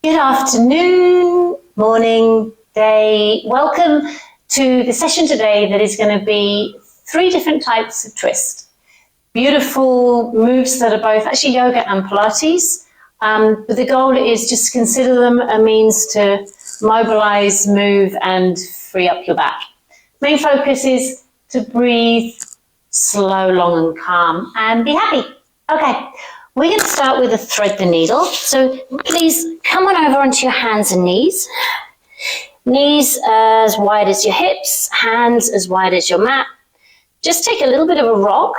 Good afternoon, morning, day. Welcome to the session today that is going to be 3 different types of twist. Beautiful moves that are both actually yoga and Pilates, but the goal is just to consider them a means to mobilize, move and free up your back. Main focus is to breathe slow, long and calm and be happy. Okay. We're going to start with a thread the needle. So please come on over onto your hands and knees. Knees as wide as your hips, hands as wide as your mat. Just take a little bit of a rock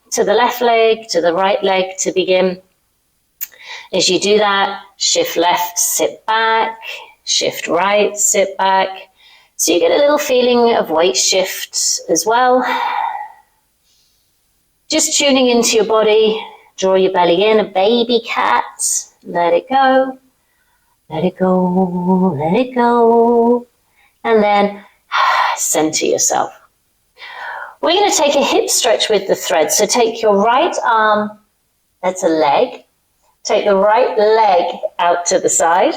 to the left leg, to the right leg to begin. As you do that, shift left, sit back, shift right, sit back. So you get a little feeling of weight shift as well. Just tuning into your body. Draw your belly in, a baby cat. Let it go. Let it go. Let it go. And then center yourself. We're going to take a hip stretch with the thread. So take your right arm, that's a leg. Take the right leg out to the side.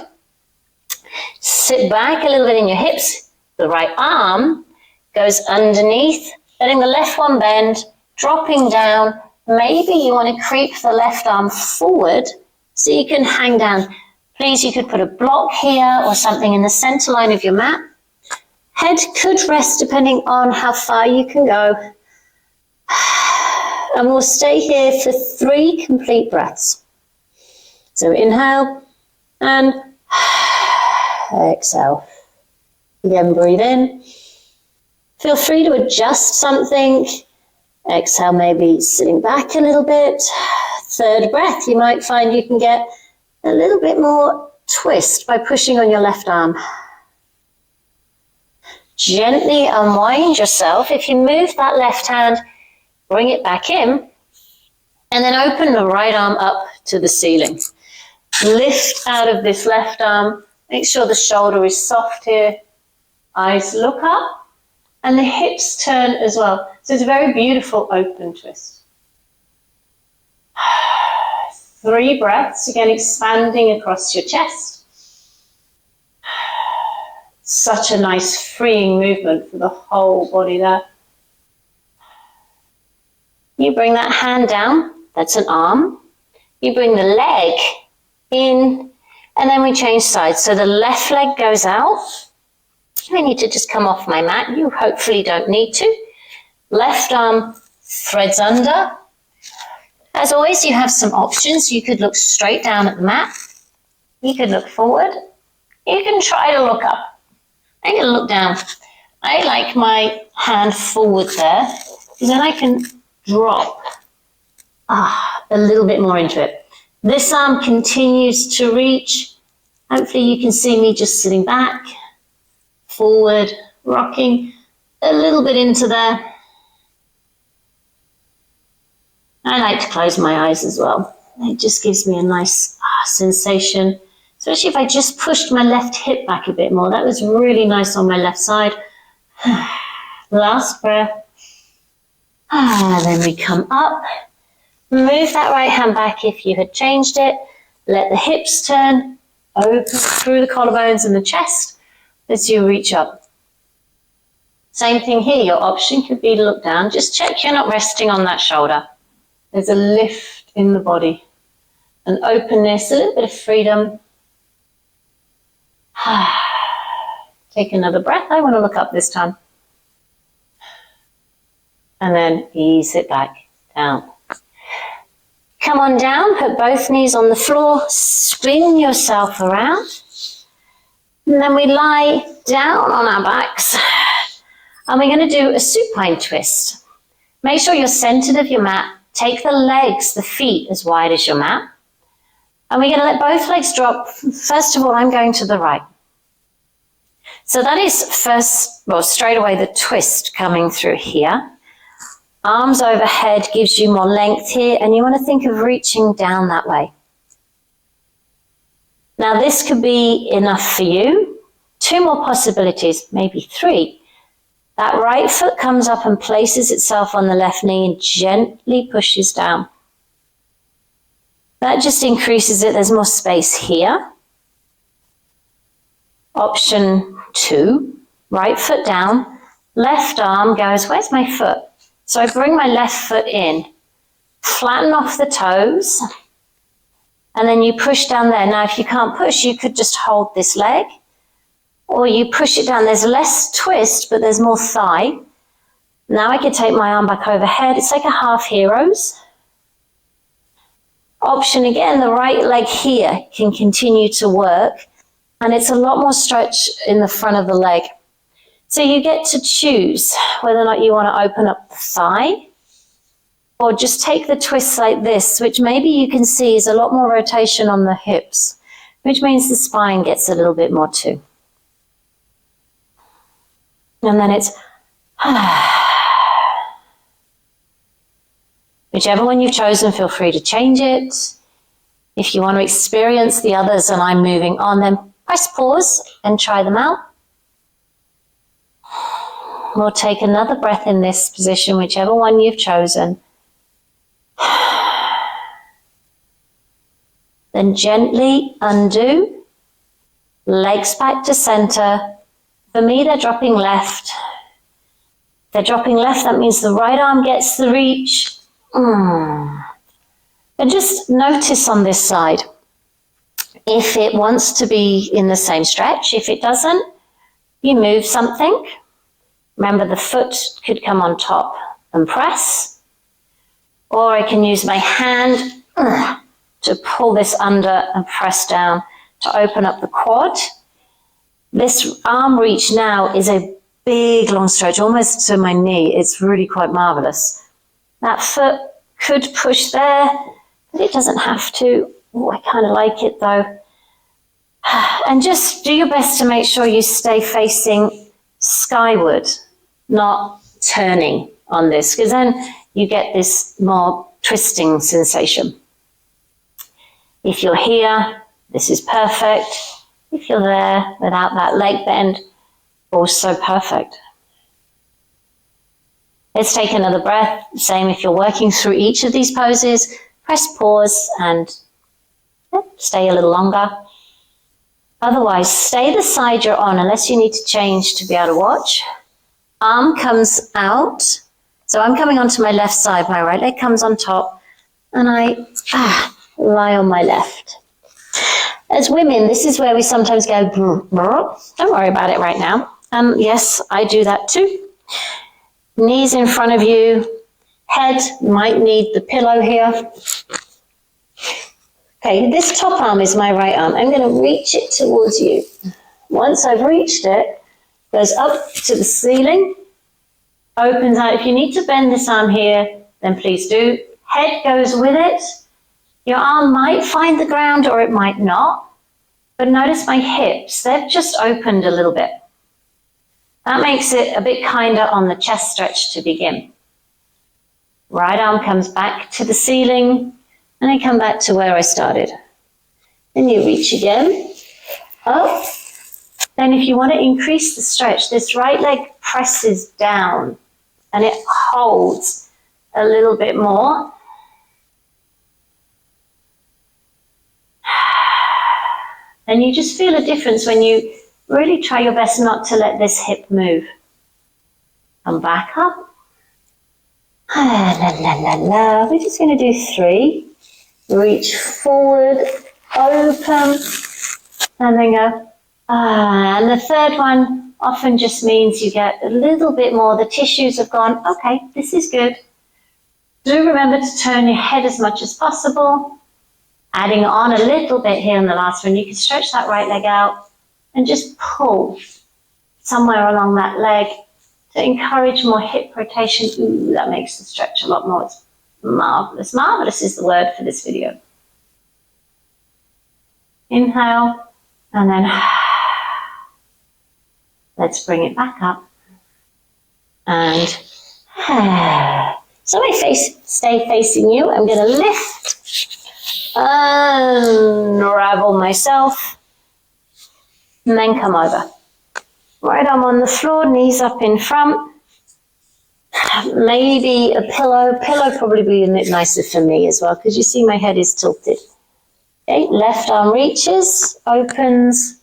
Sit back a little bit in your hips. The right arm goes underneath, letting the left one bend, dropping down. Maybe you want to creep the left arm forward so you can hang down. Please, you could put a block here or something in the center line of your mat. Head could rest depending on how far you can go. And we'll stay here for 3 complete breaths. So inhale and exhale. Again, breathe in. Feel free to adjust something. Exhale, maybe sitting back a little bit. 3rd breath, you might find you can get a little bit more twist by pushing on your left arm. Gently unwind yourself. If you move that left hand, bring it back in, and then open the right arm up to the ceiling. Lift out of this left arm. Make sure the shoulder is soft here. Eyes look up. And the hips turn as well. So it's a very beautiful open twist. 3 breaths, again expanding across your chest. Such a nice freeing movement for the whole body there. You bring that hand down, that's an arm. You bring the leg in, and then we change sides. So the left leg goes out. I need to just come off my mat. You hopefully don't need to. Left arm threads under. As always, you have some options. You could look straight down at the mat. You could look forward. You can try to look up. I'm going to look down. I like my hand forward there, because then I can drop a little bit more into it. This arm continues to reach. Hopefully you can see me just sitting back. Forward, rocking a little bit into there. I like to close my eyes as well. It just gives me a nice sensation, especially if I just pushed my left hip back a bit more. That was really nice on my left side. Last breath. Then we come up. Move that right hand back if you had changed it. Let the hips turn, open through the collarbones and the chest. As you reach up. Same thing here, your option could be to look down. Just check you're not resting on that shoulder. There's a lift in the body, an openness, a little bit of freedom. Take another breath. I want to look up this time. And then ease it back down. Come on down, put both knees on the floor, spin yourself around. And then we lie down on our backs and we're going to do a supine twist. Make sure you're centered of your mat. Take the legs, the feet as wide as your mat. And we're going to let both legs drop. First of all, I'm going to the right. So that is straight away the twist coming through here. Arms overhead gives you more length here, and you want to think of reaching down that way. Now this could be enough for you. 2 more possibilities, maybe 3. That right foot comes up and places itself on the left knee and gently pushes down. That just increases it. There's more space here. Option 2, right foot down, left arm goes, where's my foot? So I bring my left foot in, flatten off the toes, and then you push down there. Now, if you can't push, you could just hold this leg, or you push it down. There's less twist, but there's more thigh. Now I can take my arm back overhead. It's like a half heroes. Option again, the right leg here can continue to work, and it's a lot more stretch in the front of the leg. So you get to choose whether or not you want to open up the thigh, or just take the twists like this, which maybe you can see is a lot more rotation on the hips, which means the spine gets a little bit more too. And then it's whichever one you've chosen, feel free to change it. If you want to experience the others and I'm moving on, then press pause and try them out. We'll take another breath in this position, whichever one you've chosen. Then gently undo, legs back to center. For me, they're dropping left. They're dropping left, that means the right arm gets the reach. And just notice on this side, if it wants to be in the same stretch. If it doesn't, you move something. Remember, the foot could come on top and press, or I can use my hand to pull this under and press down to open up the quad. This arm reach now is a big long stretch, almost to my knee. It's really quite marvelous. That foot could push there, but it doesn't have to. Oh, I kind of like it though. And just do your best to make sure you stay facing skyward, not turning on this, because then you get this more twisting sensation. If you're here, this is perfect. If you're there without that leg bend, also perfect. Let's take another breath. Same if you're working through each of these poses, press pause and stay a little longer. Otherwise, stay the side you're on unless you need to change to be able to watch. Arm comes out. So I'm coming onto my left side, my right leg comes on top, and I lie on my left. As women, this is where we sometimes go, don't worry about it right now. Yes, I do that too. Knees in front of you, head might need the pillow here. Okay, this top arm is my right arm. I'm going to reach it towards you. Once I've reached it, goes up to the ceiling, opens out. If you need to bend this arm here, then please do. Head goes with it. Your arm might find the ground or it might not. But notice my hips, they've just opened a little bit. That makes it a bit kinder on the chest stretch to begin. Right arm comes back to the ceiling, and I come back to where I started. Then you reach again, up. Then if you want to increase the stretch, this right leg presses down and it holds a little bit more. And you just feel a difference when you really try your best not to let this hip move. Come back up. La, la, la, la. We're just going to do 3. Reach forward, open, and then go. And the third one often just means you get a little bit more. The tissues have gone, okay, this is good. Do remember to turn your head as much as possible. Adding on a little bit here in the last one. You can stretch that right leg out and just pull somewhere along that leg to encourage more hip rotation. Ooh, that makes the stretch a lot more. It's marvelous. Marvelous is the word for this video. Inhale, and then let's bring it back up. And so I stay facing you. I'm going to lift, unravel myself, and then come over. Right arm on the floor, knees up in front. Maybe a pillow. Pillow probably be a bit nicer for me as well, because you see my head is tilted. Okay, left arm reaches, opens.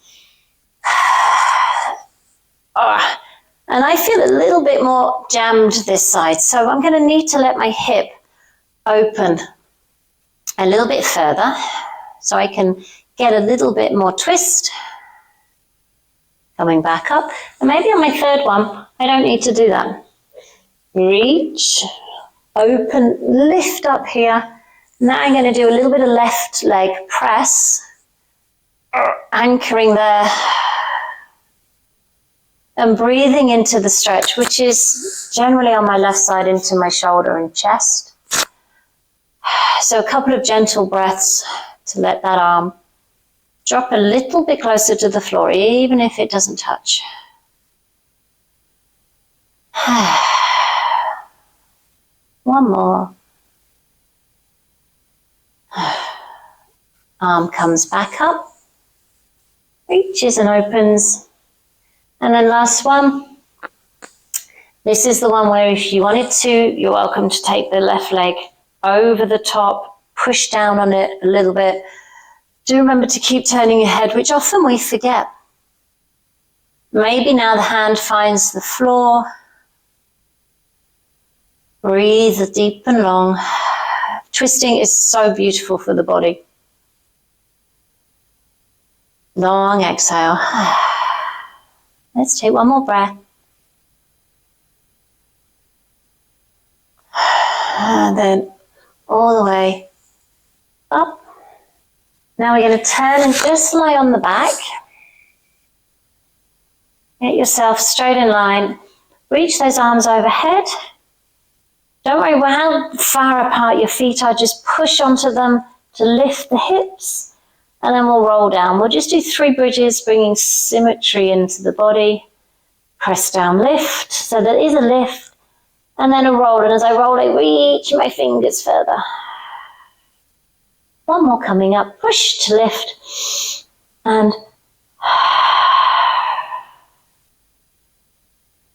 And I feel a little bit more jammed this side, so I'm going to need to let my hip open a little bit further so I can get a little bit more twist. Coming back up, and maybe on my third one, I don't need to do that. Reach, open, lift up here. Now I'm going to do a little bit of left leg press, anchoring there, and breathing into the stretch, which is generally on my left side into my shoulder and chest. So a couple of gentle breaths to let that arm drop a little bit closer to the floor, even if it doesn't touch. One more. Arm comes back up, reaches and opens. And then last one. This is the one where if you wanted to, you're welcome to take the left leg over the top, push down on it a little bit. Do remember to keep turning your head, which often we forget. Maybe now the hand finds the floor. Breathe deep and long. Twisting is so beautiful for the body. Long exhale. Let's take one more breath. And then all the way up. Now we're going to turn and just lie on the back. Get yourself straight in line. Reach those arms overhead. Don't worry how far apart your feet are. Just push onto them to lift the hips. And then we'll roll down. We'll just do 3 bridges, bringing symmetry into the body. Press down, lift. So there is a lift. And then a roll. And as I roll, I reach my fingers further. One more coming up, push to lift, and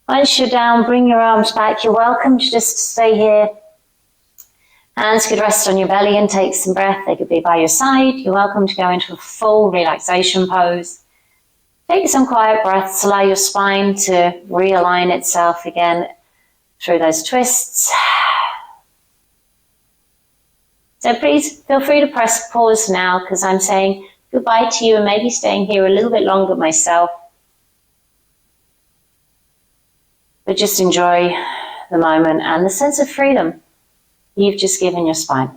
once you're down, bring your arms back. You're welcome to just stay here. Hands could rest on your belly and take some breath. They could be by your side. You're welcome to go into a full relaxation pose. Take some quiet breaths, allow your spine to realign itself again through those twists. So please feel free to press pause now because I'm saying goodbye to you and maybe staying here a little bit longer myself. But just enjoy the moment and the sense of freedom you've just given your spine.